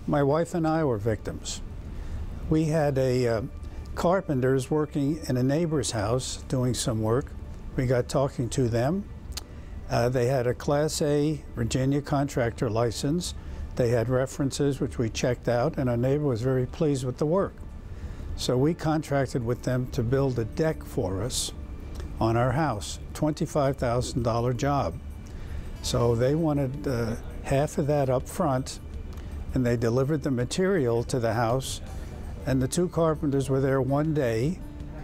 My wife and I were victims. We had carpenters working in a neighbor's house doing some work. We got talking to them. They had a Class A Virginia contractor license. They had references which we checked out, and our neighbor was very pleased with the work. So we contracted with them to build a deck for us on our house, $25,000 job. So they wanted half of that up front, and they delivered the material to the house, and the two carpenters were there one day,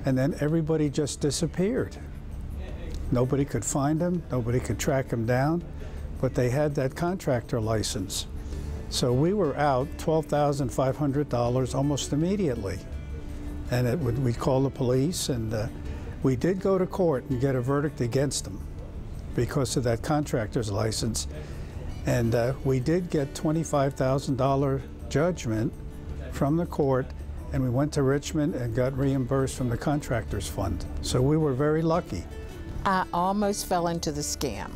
and then everybody just disappeared. Nobody could find them, nobody could track them down, but they had that contractor license. So we were out $12,500 almost immediately. And we'd call the police, and we did go to court and get a verdict against them because of that contractor's license. And we did get $25,000 judgment from the court, and we went to Richmond and got reimbursed from the contractor's fund. So we were very lucky. I almost fell into the scam.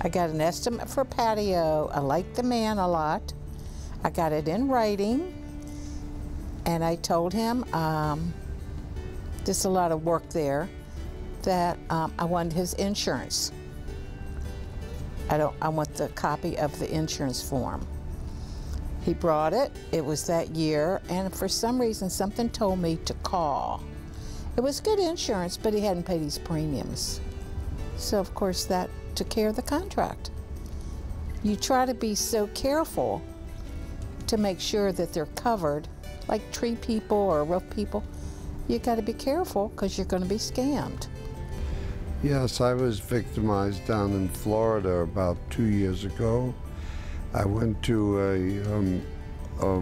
I got an estimate for a patio. I liked the man a lot. I got it in writing, and I told him, there's a lot of work there, that I wanted his insurance. I want the copy of the insurance form. He brought it. It was that year, and for some reason, something told me to call. It was good insurance, but he hadn't paid his premiums. So, of course, that took care of the contract. You try to be so careful to make sure that they're covered, like tree people or roof people. You got to be careful because you're going to be scammed. Yes, I was victimized down in Florida about 2 years ago. I went to a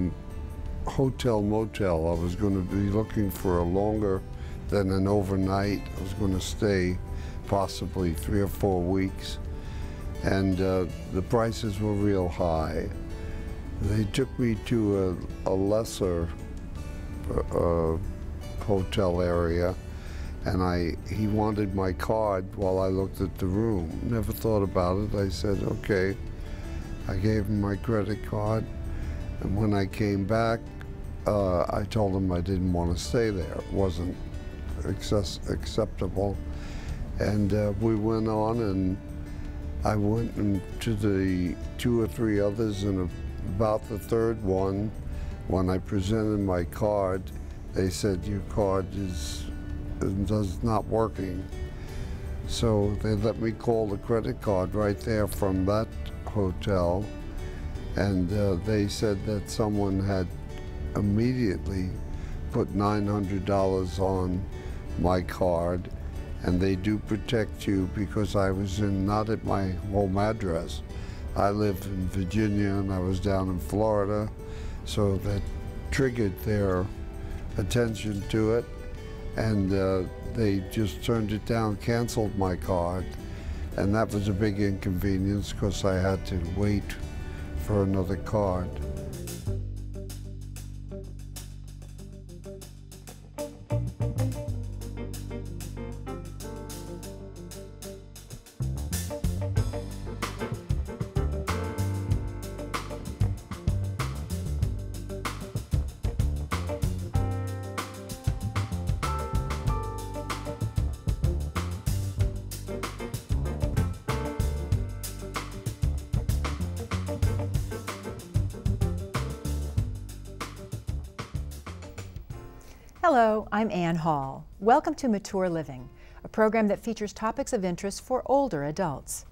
hotel motel. I was going to be looking for a longer than an overnight. I was going to stay possibly 3 or 4 weeks. And the prices were real high. They took me to a lesser hotel area, and he wanted my card while I looked at the room. Never thought about it. I said, okay. I gave him my credit card, and when I came back, I told him I didn't want to stay there. It wasn't acceptable. And we went on, and I went into the 2 or 3 others, and about the third one, when I presented my card, they said, your card is not working. So they let me call the credit card right there from that hotel, and they said that someone had immediately put $900 on my card, and they do protect you because I was not at my home address. I lived in Virginia and I was down in Florida, so that triggered their attention to it, and they just turned it down, canceled my card, and that was a big inconvenience because I had to wait for another card. Hello, I'm Ann Hall. Welcome to Mature Living, a program that features topics of interest for older adults.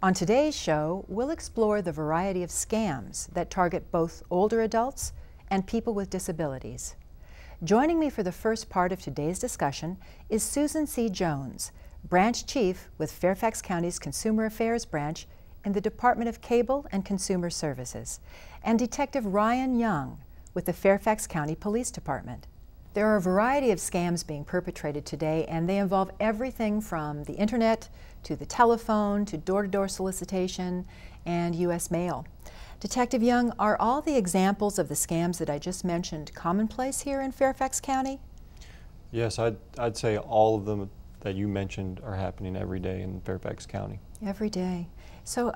On today's show, we'll explore the variety of scams that target both older adults and people with disabilities. Joining me for the first part of today's discussion is Susan C. Jones, Branch Chief with Fairfax County's Consumer Affairs Branch in the Department of Cable and Consumer Services, and Detective Ryan Young with the Fairfax County Police Department. There are a variety of scams being perpetrated today, and they involve everything from the internet to the telephone to door-to-door solicitation and U.S. mail. Detective Young, are all the examples of the scams that I just mentioned commonplace here in Fairfax County? Yes, I'd say all of them that you mentioned are happening every day in Fairfax County. Every day. So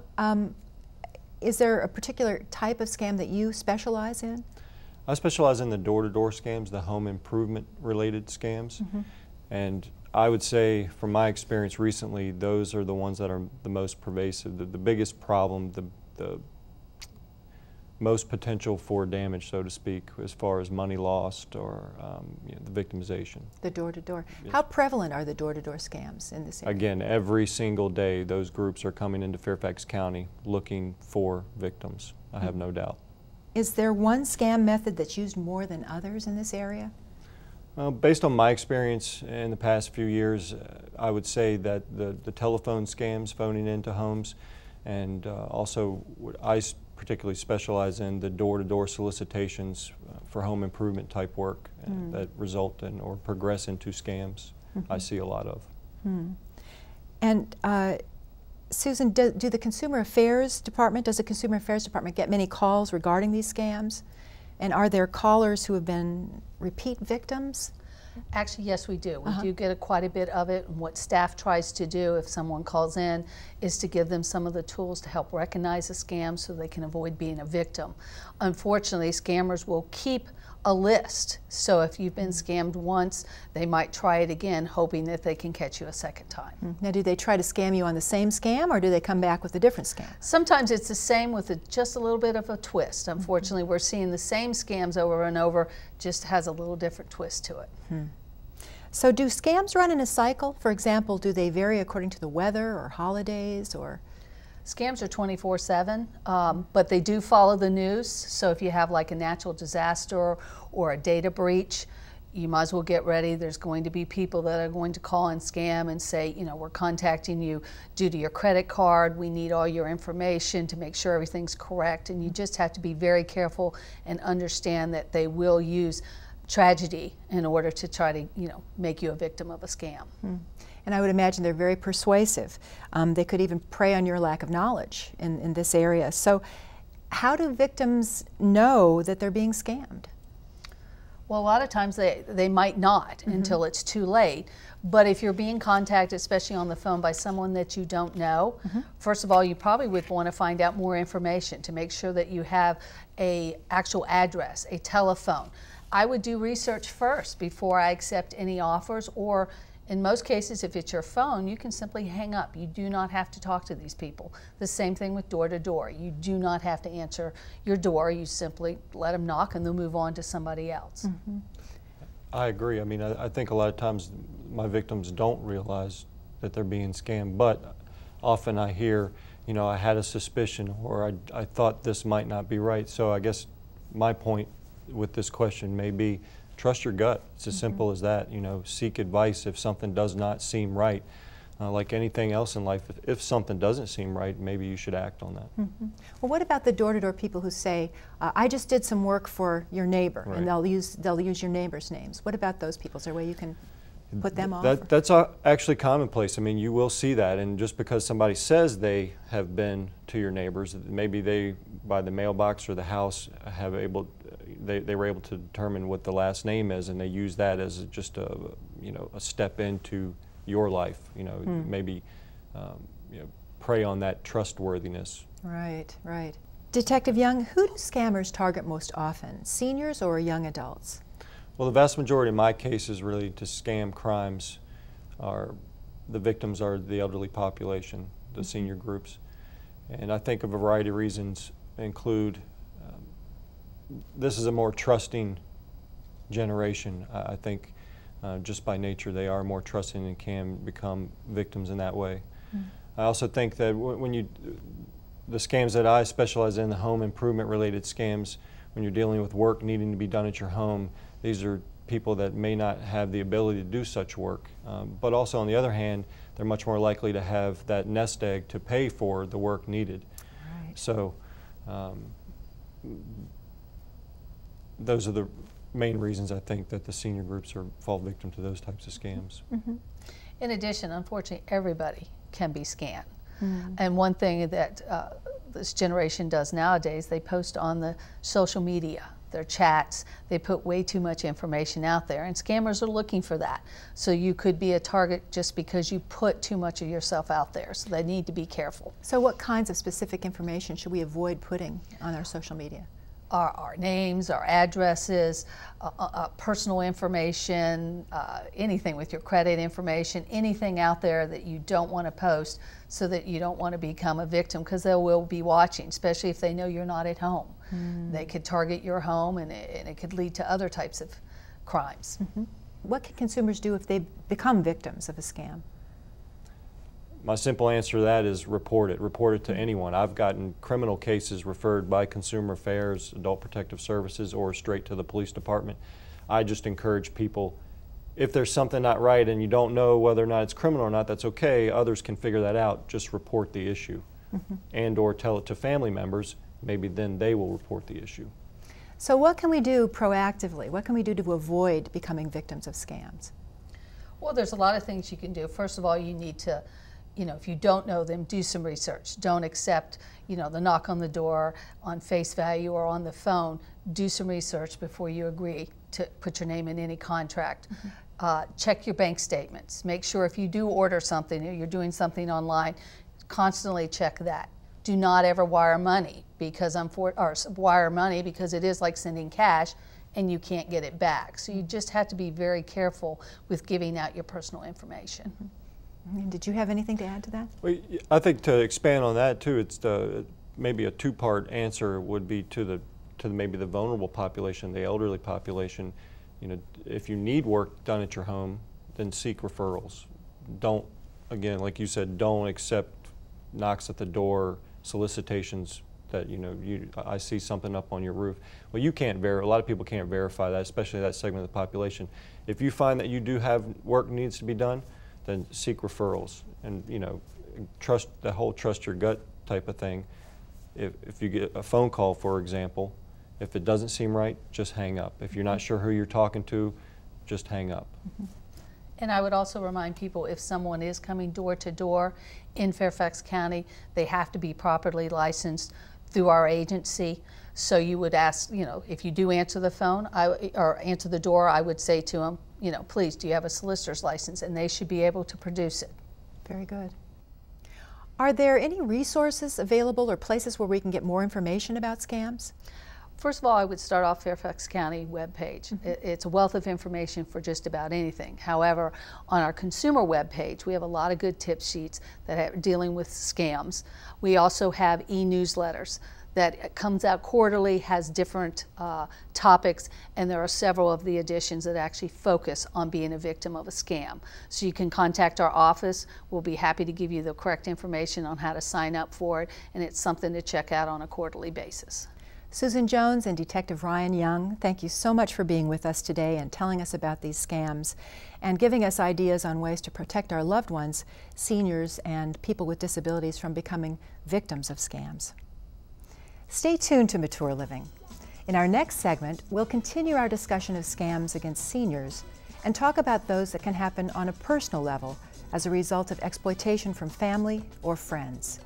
Is there a particular type of scam that you specialize in? I specialize in the door-to-door scams, the home improvement related scams. And I would say, from my experience recently, those are the ones that are the most pervasive, the biggest problem, the most potential for damage, so to speak, as far as money lost or you know, the victimization. The door-to-door. Yes. How prevalent are the door-to-door scams in this area? Again, every single day those groups are coming into Fairfax County looking for victims, I have no doubt. Is there one scam method that's used more than others in this area? Based on my experience in the past few years, I would say that the telephone scams, phoning into homes, and also what I particularly specialize in, the door-to-door solicitations for home improvement type work that result in or progress into scams, I see a lot of. And Susan, does the Consumer Affairs Department get many calls regarding these scams? And are there callers who have been repeat victims? Actually, yes, we do. We do get quite a bit of it. And what staff tries to do if someone calls in is to give them some of the tools to help recognize a scam so they can avoid being a victim. Unfortunately, scammers will keep a list. So if you've been scammed once, they might try it again, hoping that they can catch you a second time. Now, do they try to scam you on the same scam, or do they come back with a different scam? Sometimes it's the same with just a little bit of a twist. Unfortunately, we're seeing the same scams over and over, just has a little different twist to it. So do scams run in a cycle? For example, do they vary according to the weather or holidays, or? Scams are 24/7, but they do follow the news. So if you have like a natural disaster or a data breach, you might as well get ready. There's going to be people that are going to call and scam and say, you know, we're contacting you due to your credit card. We need all your information to make sure everything's correct. And you just have to be very careful and understand that they will use tragedy in order to try to, you know, make you a victim of a scam. And I would imagine they're very persuasive. They could even prey on your lack of knowledge in this area. So how do victims know that they're being scammed? Well, a lot of times they might not until it's too late. But if you're being contacted, especially on the phone, by someone that you don't know, first of all, you probably would want to find out more information to make sure that you have an actual address, a telephone. I would do research first before I accept any offers, or in most cases, if it's your phone, you can simply hang up. You do not have to talk to these people. The same thing with door-to-door. You do not have to answer your door. You simply let them knock and they'll move on to somebody else. I agree. I mean, I think a lot of times my victims don't realize that they're being scammed, but often I hear, you know, I had a suspicion, or I thought this might not be right. So I guess my point with this question may be, trust your gut. It's as simple as that. You know, seek advice if something does not seem right. Like anything else in life, if something doesn't seem right, maybe you should act on that. Well, what about the door-to-door people who say, I just did some work for your neighbor, and they'll use your neighbor's names? What about those people? Is there a way you can put them off? That's actually commonplace. I mean, you will see that, and just because somebody says they have been to your neighbors, maybe they, by the mailbox or the house, they were able to determine what the last name is, and they use that as just a step into your life. You know, maybe prey on that trustworthiness. Right, right. Detective Young, who do scammers target most often, seniors or young adults? Well, the vast majority of my cases related to scam crimes the victims are the elderly population, the senior groups. And I think a variety of reasons include this is a more trusting generation. I think just by nature they are more trusting and can become victims in that way. I also think that the scams that I specialize in, the home improvement related scams, when you're dealing with work needing to be done at your home, these are people that may not have the ability to do such work. But also on the other hand, they're much more likely to have that nest egg to pay for the work needed. Right. So those are the main reasons I think that the senior groups fall victim to those types of scams. In addition, unfortunately, everybody can be scammed. And one thing that this generation does nowadays, they post on the social media their chats. They put way too much information out there, and scammers are looking for that. So you could be a target just because you put too much of yourself out there, so they need to be careful. So what kinds of specific information should we avoid putting on our social media? Our names, our addresses, personal information, anything with your credit information, anything out there that you don't want to post, so that you don't want to become a victim, because they will be watching, especially if they know you're not at home. They could target your home, and it could lead to other types of crimes. What can consumers do if they become victims of a scam? My simple answer to that is report it. Report it to anyone. I've gotten criminal cases referred by Consumer Affairs, Adult Protective Services, or straight to the police department. I just encourage people, if there's something not right and you don't know whether or not it's criminal or not, that's okay. Others can figure that out. Just report the issue and or tell it to family members. Maybe then they will report the issue. So what can we do proactively? What can we do to avoid becoming victims of scams? Well, there's a lot of things you can do. First of all, you need to, if you don't know them, do some research. Don't accept, the knock on the door on face value or on the phone. Do some research before you agree to put your name in any contract. Check your bank statements. Make sure if you do order something or you're doing something online, constantly check that. Do not ever wire money because it is like sending cash and you can't get it back. So you just have to be very careful with giving out your personal information. Did you have anything to add to that? Well, I think to expand on that too, it's maybe a two-part answer would be to maybe the vulnerable population, the elderly population. If you need work done at your home, then seek referrals. Don't, again, like you said, don't accept knocks at the door, solicitations that I see something up on your roof. Well, you can't a lot of people can't verify that, especially that segment of the population. If you find that you do have work needs to be done, then seek referrals, and trust your gut type of thing. If you get a phone call, for example, if it doesn't seem right, just hang up. If you're not sure who you're talking to, just hang up. And I would also remind people, if someone is coming door to door in Fairfax County, they have to be properly licensed through our agency. So you would ask, if you do answer the phone or answer the door, I would say to them, please, do you have a solicitor's license? And they should be able to produce it. Very good. Are there any resources available or places where we can get more information about scams? First of all, I would start off Fairfax County webpage. It's a wealth of information for just about anything. However, on our consumer webpage, we have a lot of good tip sheets that are dealing with scams. We also have e-newsletters that comes out quarterly, has different topics, and there are several of the editions that actually focus on being a victim of a scam. So you can contact our office. We'll be happy to give you the correct information on how to sign up for it, and it's something to check out on a quarterly basis. Susan Jones and Detective Ryan Young, thank you so much for being with us today and telling us about these scams and giving us ideas on ways to protect our loved ones, seniors, and people with disabilities from becoming victims of scams. Stay tuned to Mature Living. In our next segment, we'll continue our discussion of scams against seniors and talk about those that can happen on a personal level as a result of exploitation from family or friends.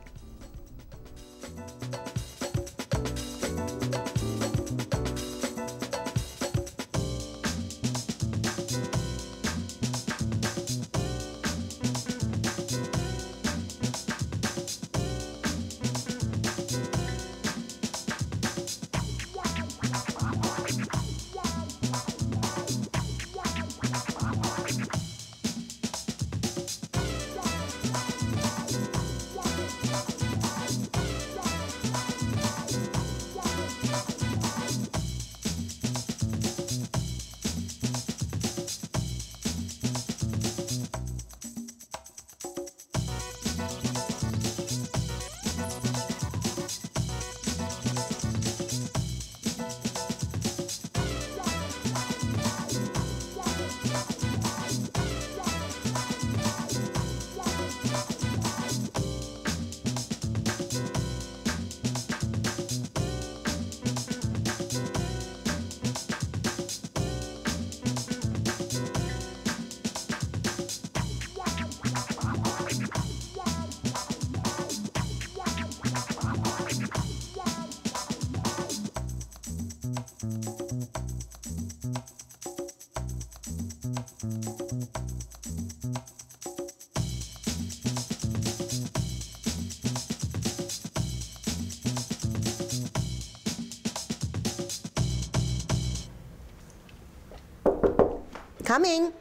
Coming.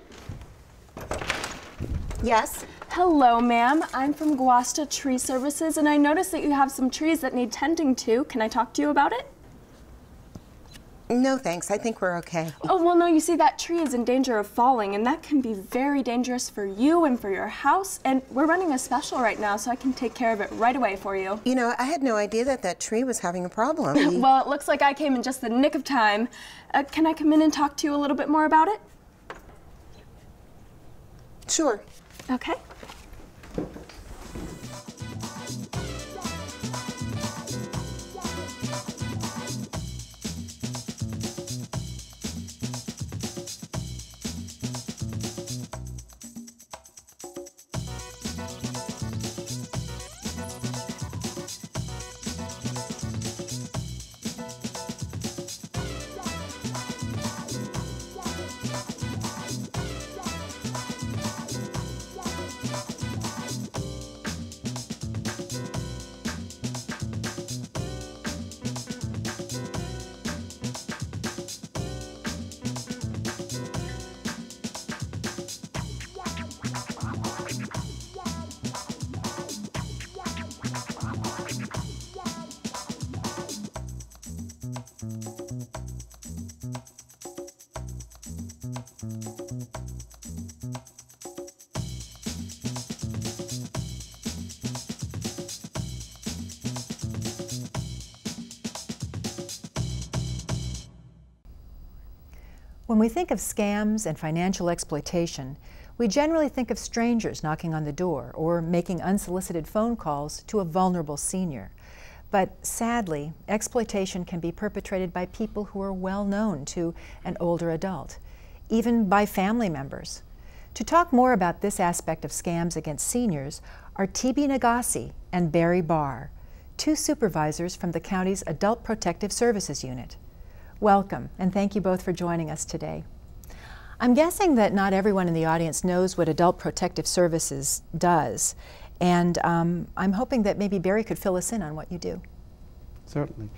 Yes? Hello, ma'am. I'm from Guasta Tree Services, and I noticed that you have some trees that need tending to. Can I talk to you about it? No, thanks. I think we're okay. Oh, well, no, you see, that tree is in danger of falling, and that can be very dangerous for you and for your house. And we're running a special right now, so I can take care of it right away for you. You know, I had no idea that that tree was having a problem. Well, it looks like I came in just the nick of time. Can I come in and talk to you a little bit more about it? Sure. Okay. When we think of scams and financial exploitation, we generally think of strangers knocking on the door or making unsolicited phone calls to a vulnerable senior. But sadly, exploitation can be perpetrated by people who are well known to an older adult, even by family members. To talk more about this aspect of scams against seniors are T.B. Nagasi and Barry Barr, two supervisors from the county's Adult Protective Services Unit. Welcome, and thank you both for joining us today. I'm guessing that not everyone in the audience knows what Adult Protective Services does, and I'm hoping that maybe Barry could fill us in on what you do. Certainly.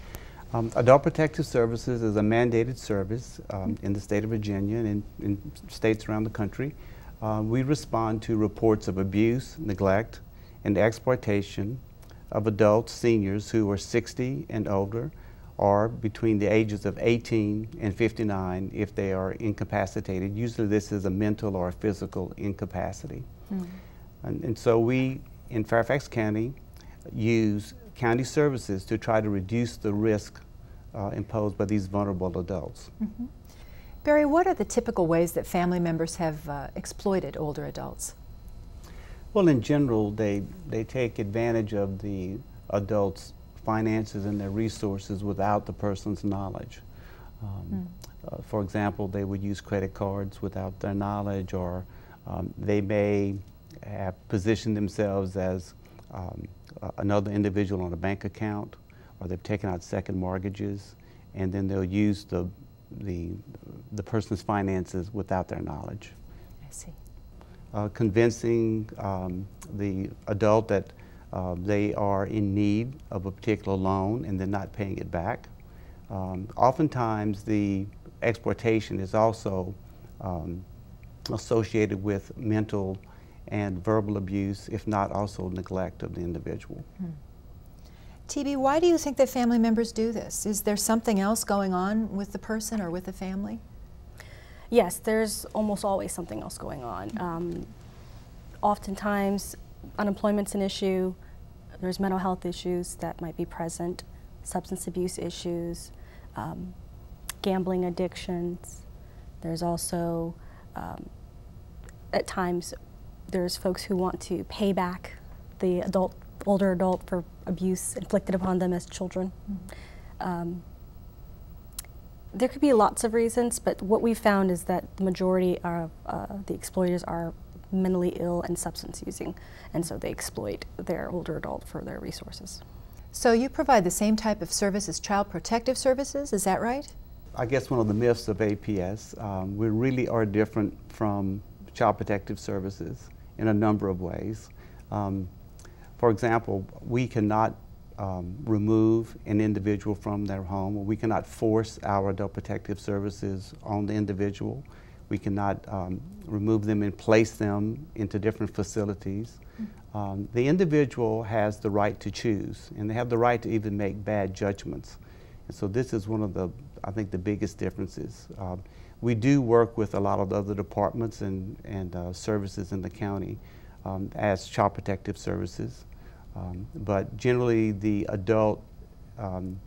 Adult Protective Services is a mandated service in the state of Virginia and in states around the country. We respond to reports of abuse, neglect, and exploitation of adults, seniors who are 60 and older, or between the ages of 18 and 59 if they are incapacitated. Usually this is a mental or a physical incapacity. And so we, in Fairfax County, use county services to try to reduce the risk imposed by these vulnerable adults. Barry, what are the typical ways that family members have exploited older adults? Well, in general, they take advantage of the adults' finances and their resources without the person's knowledge. For example, they would use credit cards without their knowledge, or they may have positioned themselves as another individual on a bank account, or they've taken out second mortgages, and then they'll use the person's finances without their knowledge. I see. Convincing the adult that they are in need of a particular loan and they're not paying it back. Oftentimes the exploitation is also associated with mental and verbal abuse, if not also neglect of the individual. TB, why do you think that family members do this? Is there something else going on with the person or with the family? Yes, there's almost always something else going on. Oftentimes, unemployment's an issue. There's mental health issues that might be present, substance abuse issues, gambling addictions. There's also, at times, there's folks who want to pay back the older adult for abuse inflicted upon them as children. There could be lots of reasons, but what we found is that the majority of the exploiters are mentally ill and substance using, and so they exploit their older adult for their resources. So you provide the same type of service as Child Protective Services, is that right? I guess one of the myths of APS, we really are different from Child Protective Services in a number of ways. For example, we cannot remove an individual from their home, or we cannot force our Adult Protective Services on the individual. We cannot remove them and place them into different facilities. The individual has the right to choose, and they have the right to even make bad judgments. And so this is one of the, I think, the biggest differences. We do work with a lot of the other departments and services in the county as Child Protective Services, but generally the adult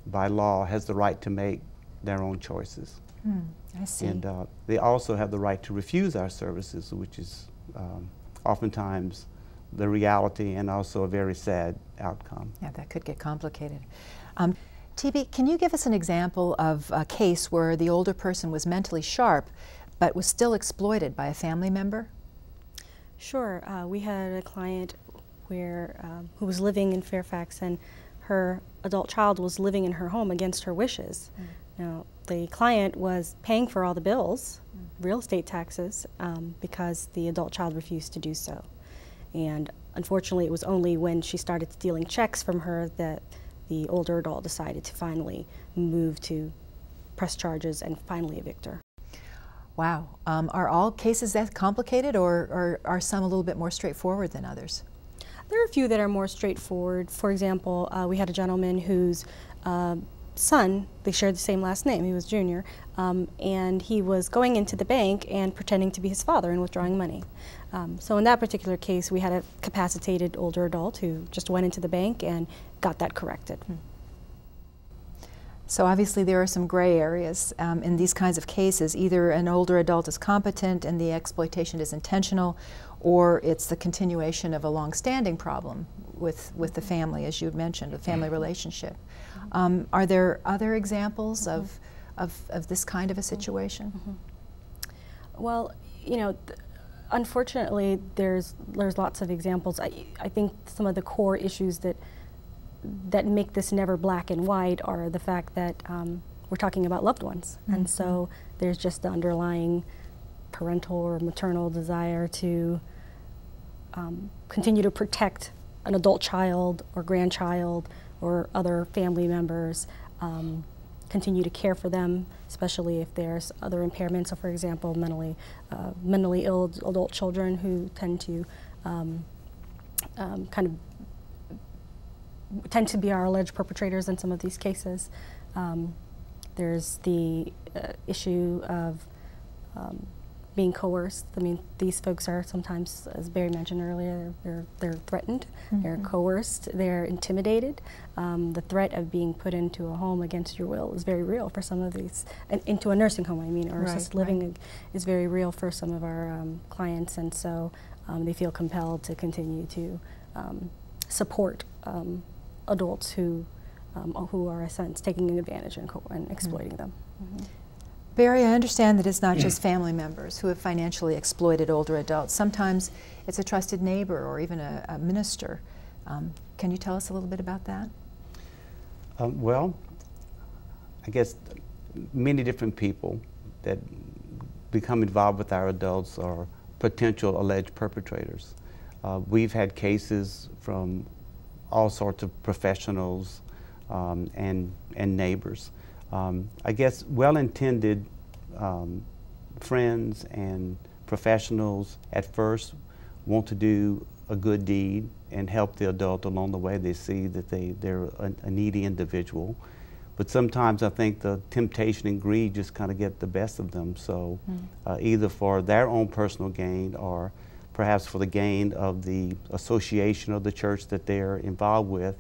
by law has the right to make their own choices. I see. And they also have the right to refuse our services, which is oftentimes the reality and also a very sad outcome. Yeah, that could get complicated. TB, can you give us an example of a case where the older person was mentally sharp but was still exploited by a family member? Sure. We had a client where who was living in Fairfax, and her adult child was living in her home against her wishes. Now, the client was paying for all the bills, real estate taxes, because the adult child refused to do so. And unfortunately, it was only when she started stealing checks from her that the older adult decided to finally move to press charges and finally evict her. Wow. Are all cases that complicated, or are some a little bit more straightforward than others? There are a few that are more straightforward. For example, we had a gentleman whose son, they shared the same last name, he was Junior, and he was going into the bank and pretending to be his father and withdrawing money. So in that particular case, we had a capacitated older adult who just went into the bank and got that corrected. So obviously there are some gray areas in these kinds of cases. Either an older adult is competent and the exploitation is intentional, or it's the continuation of a long-standing problem with the family, as you had mentioned, a family relationship. Are there other examples of this kind of a situation? Well, you know, unfortunately, there's lots of examples. I think some of the core issues that make this never black and white are the fact that we're talking about loved ones, and so there's just the underlying parental or maternal desire to continue to protect an adult child or grandchild or other family members, continue to care for them, especially if there's other impairments. So, for example, mentally ill adult children who tend to tend to be our alleged perpetrators in some of these cases. There's the issue of being coerced. I mean, these folks are sometimes, as Barry mentioned earlier, they're threatened, they're coerced, they're intimidated. The threat of being put into a home against your will is very real for some of these, and into a nursing home, I mean, or assisted living is very real for some of our clients, and so they feel compelled to continue to support adults who are, in a sense, taking advantage and exploiting them. Barry, I understand that it's not just family members who have financially exploited older adults. Sometimes it's a trusted neighbor or even a minister. Can you tell us a little bit about that? Well, I guess many different people that become involved with our adults are potential alleged perpetrators. We've had cases from all sorts of professionals and neighbors. I guess well-intended friends and professionals at first want to do a good deed and help the adult along the way. They see that they're a needy individual. But sometimes I think the temptation and greed just kind of get the best of them. So either for their own personal gain or perhaps for the gain of the association or the church that they're involved with,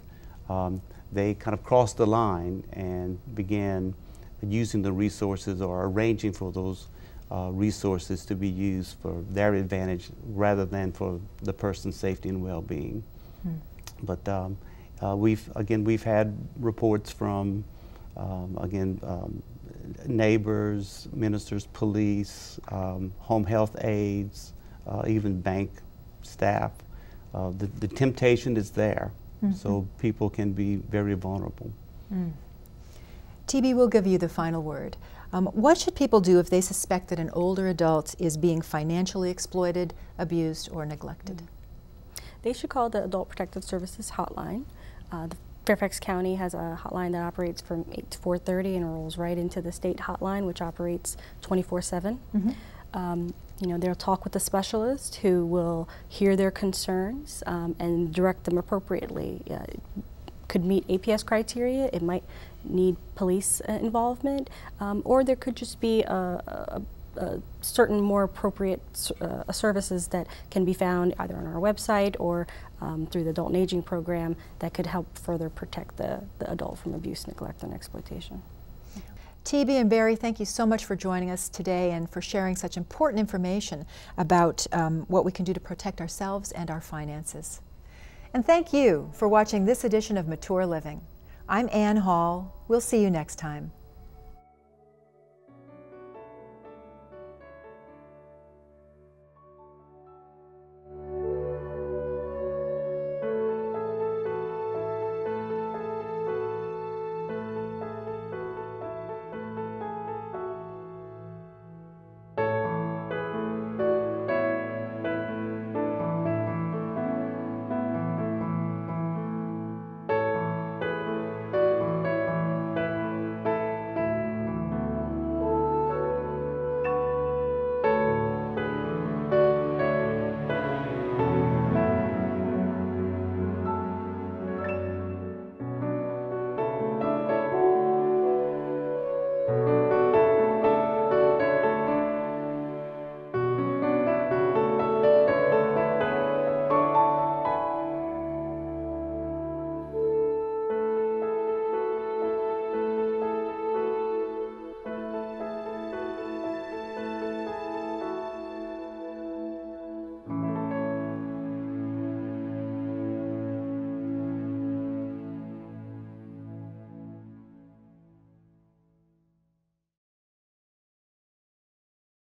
they kind of cross the line and begin using the resources or arranging for those resources to be used for their advantage rather than for the person's safety and well-being. But we've had reports from neighbors, ministers, police, home health aides, even bank staff. The temptation is there, so people can be very vulnerable. TB will give you the final word. What should people do if they suspect that an older adult is being financially exploited, abused, or neglected? They should call the Adult Protective Services hotline. The Fairfax County has a hotline that operates from 8 to 4:30 and rolls right into the state hotline, which operates 24/7. You know, they'll talk with a specialist who will hear their concerns and direct them appropriately. Could meet APS criteria, it might need police involvement, or there could just be a certain more appropriate services that can be found either on our website or through the Adult and Aging Program that could help further protect the adult from abuse, neglect, and exploitation. TB and Barry, thank you so much for joining us today and for sharing such important information about what we can do to protect ourselves and our finances. And thank you for watching this edition of Mature Living. I'm Ann Hall. We'll see you next time.